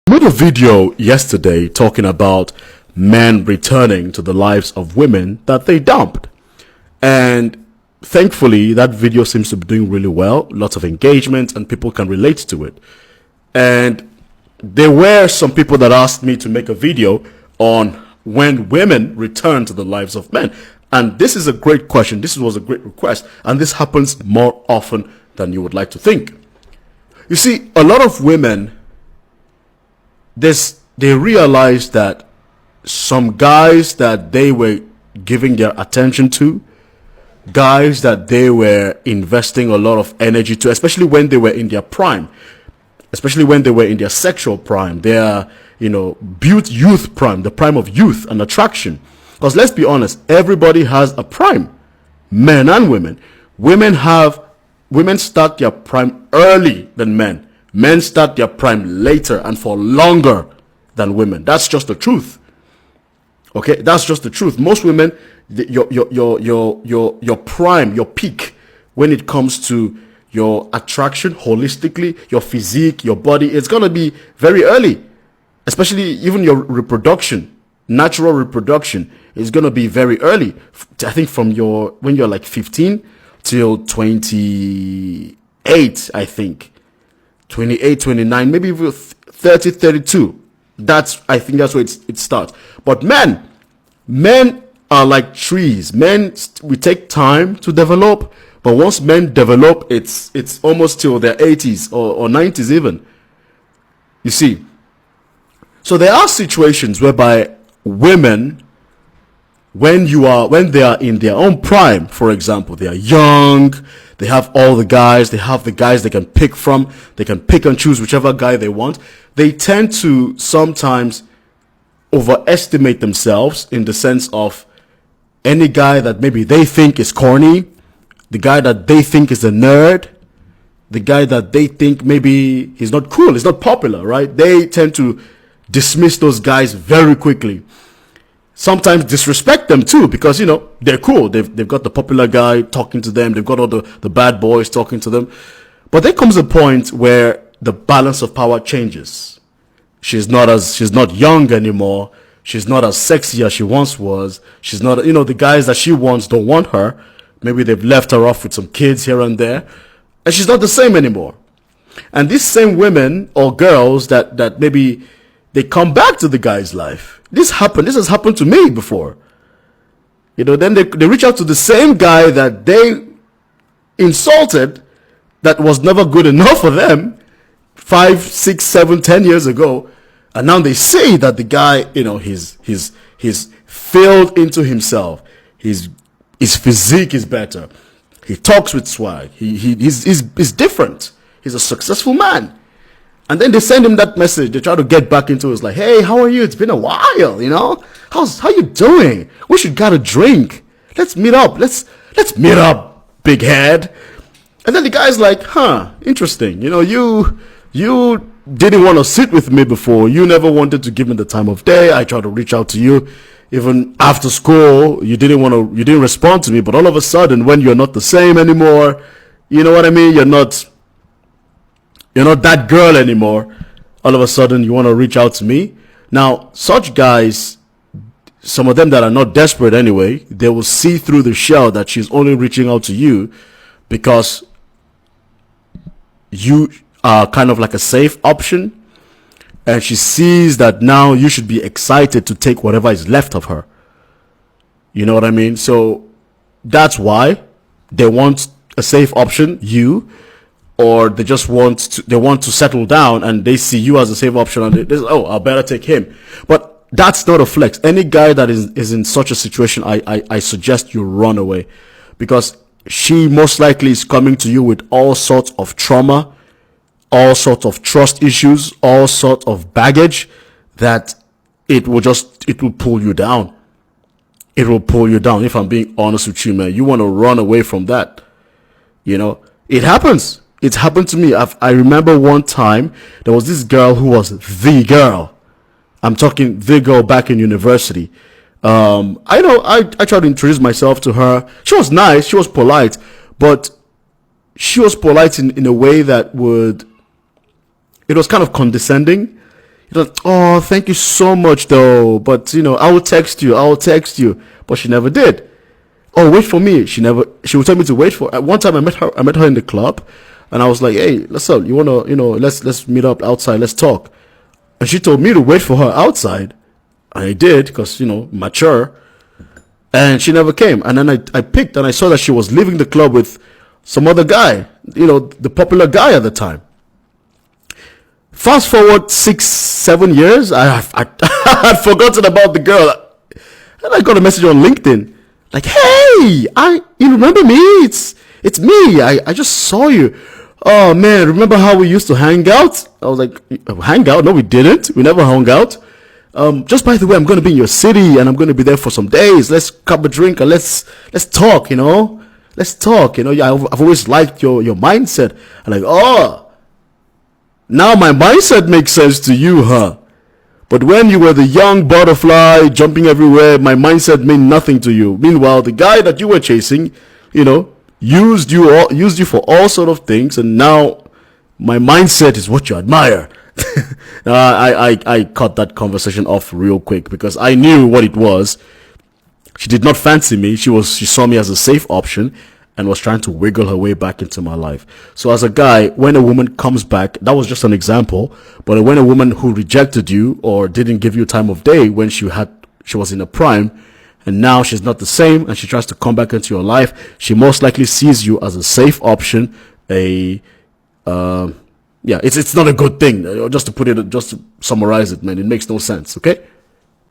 I made a video yesterday talking about men returning to the lives of women that they dumped. And thankfully, that video seems to be doing really well. Lots of engagement and people can relate to it. And there were some people that asked me to make a video on when women return to the lives of men. And this is a great question. This was a great request. And this happens more often than you would like to think. You see, a lot of women, they realize that some guys that they were giving their attention to, guys that they were investing a lot of energy to, especially when they were in their prime, especially when they were in their sexual prime, their, youth prime, the prime of youth and attraction. Because let's be honest, everybody has a prime, men and women. Women start their prime early than men. Men start their prime later and for longer than women. That's just the truth. Okay, that's just the truth. Most women, your prime, your peak, when it comes to your attraction holistically, your physique, your body, it's gonna be very early. Especially even your reproduction, natural reproduction is gonna be very early. I think from when you're like 15 till 28, I think. 28, 29, maybe even 30, 32. I think that's where it starts. But men are like trees. We take time to develop, but once men develop, it's almost till their 80s or 90s even. You see, so there are situations whereby women, when they are in their own prime, for example, they are young, they have all the guys, they have the guys they can pick from, they can pick and choose whichever guy they want. They tend to sometimes overestimate themselves in the sense of any guy that maybe they think is corny, the guy that they think is a nerd, the guy that they think maybe he's not cool, he's not popular, right? They tend to dismiss those guys very quickly. Sometimes disrespect them too, because they're cool. They've got the popular guy talking to them, they've got all the bad boys talking to them. But there comes a point where the balance of power changes. She's not young anymore. She's not as sexy as she once was. She's not, the guys that she wants don't want her. Maybe they've left her off with some kids here and there. And she's not the same anymore. And these same women or girls that maybe they come back to the guy's life. This has happened to me before. Then they reach out to the same guy that they insulted, that was never good enough for them 5, 6, 7, 10 years ago. And now they say that the guy, he's filled into himself. His physique is better. He talks with swag. He's different. He's a successful man. And then they send him that message. They try to get back into it. It's like, hey, how are you? It's been a while, how you doing? We should get a drink. Let's meet up. Let's meet up, big head. And then the guy's like, interesting. You didn't want to sit with me before. You never wanted to give me the time of day. I tried to reach out to you even after school. You didn't respond to me. But all of a sudden, when you're not the same anymore, you know what I mean? You're not that girl anymore. All of a sudden, you want to reach out to me. Now, such guys, some of them that are not desperate anyway, they will see through the shell that she's only reaching out to you because you are kind of like a safe option. And she sees that now you should be excited to take whatever is left of her. You know what I mean? So that's why they want a safe option, you. Or they just want to settle down and they see you as a safe option and they say, oh, I better take him. But that's not a flex. Any guy that is in such a situation, I suggest you run away, because she most likely is coming to you with all sorts of trauma, all sorts of trust issues, all sorts of baggage that it will pull you down. It will pull you down. If I'm being honest with you, man, you want to run away from that. It happens. It's happened to me. I remember one time there was this girl who was the girl. I'm talking the girl back in university. I tried to introduce myself to her. She was nice. She was polite, but she was polite in a way that it was kind of condescending. He like, oh, thank you so much though, but I will text you, but she never did. Oh, wait for me. She would tell me to wait for. At one time I met her in the club, and I was like, hey, listen, you wanna, let's meet up outside, let's talk. And she told me to wait for her outside. I did, because, mature. And she never came. And then I picked, and I saw that she was leaving the club with some other guy, the popular guy at the time. Fast forward 6-7 years, I had forgotten about the girl. And I got a message on LinkedIn. Like, hey, you remember me? It's me. I just saw you. Oh man, remember how we used to hang out? I was like, hang out? No, we didn't. We never hung out. Just by the way, I'm going to be in your city and I'm going to be there for some days. Let's grab a drink and let's talk, Let's talk, I've always liked your mindset. I'm like, oh, now my mindset makes sense to you, huh? But when you were the young butterfly jumping everywhere, my mindset meant nothing to you. Meanwhile, the guy that you were chasing, used you for all sort of things, and now my mindset is what you admire. I cut that conversation off real quick because I knew what it was. She did not fancy me. She saw me as a safe option and was trying to wiggle her way back into my life. So as a guy, when a woman comes back, that was just an example, but when a woman who rejected you or didn't give you time of day when she was in a prime, and now she's not the same and she tries to come back into your life, she most likely sees you as a safe option, it's not a good thing. Just to summarize it, man, it makes no sense, okay?